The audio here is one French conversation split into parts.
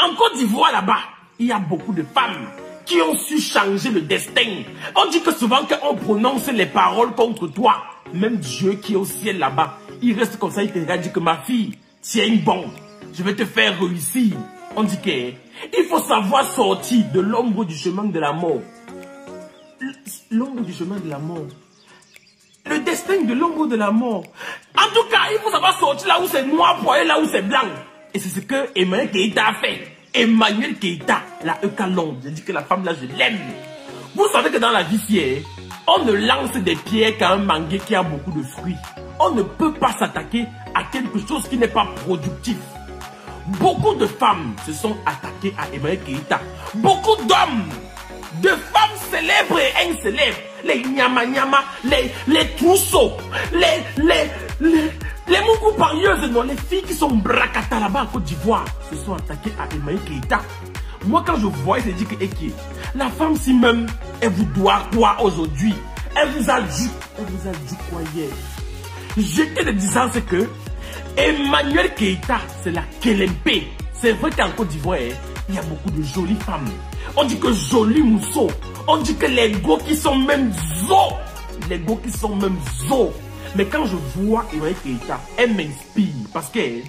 En Côte d'Ivoire, là-bas, il y a beaucoup de femmes qui ont su changer le destin. On dit que souvent, quand on prononce les paroles contre toi, même Dieu qui est au ciel là-bas, il reste comme ça, il te regarde, dit que ma fille, tiens bon, je vais te faire réussir. On dit qu'il faut savoir sortir de l'ombre du chemin de la mort. L'ombre du chemin de la mort. Le destin de l'ombre de la mort. En tout cas, il faut savoir sortir là où c'est noir pour aller là où c'est blanc. Et c'est ce que Emmanuel Keïta a fait. Emmanuel Keïta, la Eucalonde. J'ai dit que la femme là, je l'aime. Vous savez que dans la vie fière, on ne lance des pierres qu'à un manguier qui a beaucoup de fruits. On ne peut pas s'attaquer à quelque chose qui n'est pas productif. Beaucoup de femmes se sont attaquées à Emmanuel Keïta. Beaucoup d'hommes, de femmes célèbres et incélèbres, les Nyama Nyama, les Trousseaux, les Mougou parieuses, non, les filles qui sont bracata là-bas en Côte d'Ivoire, se sont attaquées à Emmanuel Keïta. Moi, quand je vois, je dis que la femme, si même, elle vous doit quoi aujourd'hui? Elle vous a dit quoi hier? J'étais de disant c'est que Emmanuel Keïta, c'est la Kélempe. C'est vrai qu'en Côte d'Ivoire, il y a beaucoup de jolies femmes. On dit que jolies mousseaux. On dit que les go qui sont même zo. Les go qui sont même zo. Mais quand je vois Emmanuel Keïta, elle m'inspire parce qu'elle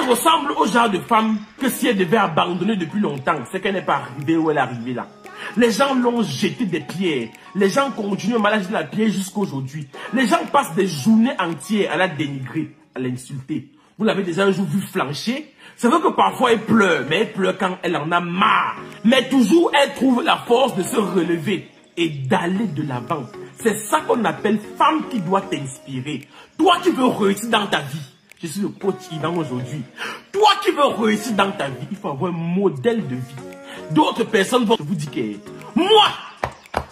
ressemble au genre de femme que si elle devait abandonner depuis longtemps, c'est qu'elle n'est pas arrivée où elle est arrivée là. Les gens l'ont jeté des pierres. Les gens continuent à manager la pierre jusqu'à aujourd'hui. Les gens passent des journées entières à la dénigrer, à l'insulter. Vous l'avez déjà un jour vu flancher? C'est vrai que parfois elle pleure, mais elle pleure quand elle en a marre. Mais toujours elle trouve la force de se relever et d'aller de l'avant. C'est ça qu'on appelle femme qui doit t'inspirer. Toi qui veux réussir dans ta vie, je suis le coach Ivan aujourd'hui. Toi qui veux réussir dans ta vie, il faut avoir un modèle de vie. D'autres personnes vont vous dire que moi,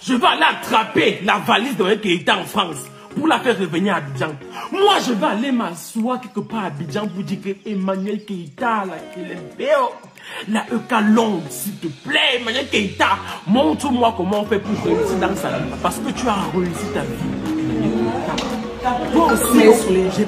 je vais aller attraper la valise de Keïta en France pour la faire revenir à Abidjan. Moi, je vais aller m'asseoir quelque part à Abidjan pour dire que Emmanuel Keïta, la Eucalonde, s'il te plaît, Emmanuel Keïta, montre-moi comment on fait pour réussir dans sa vie. Parce que tu as réussi ta vie. Toi aussi, j'ai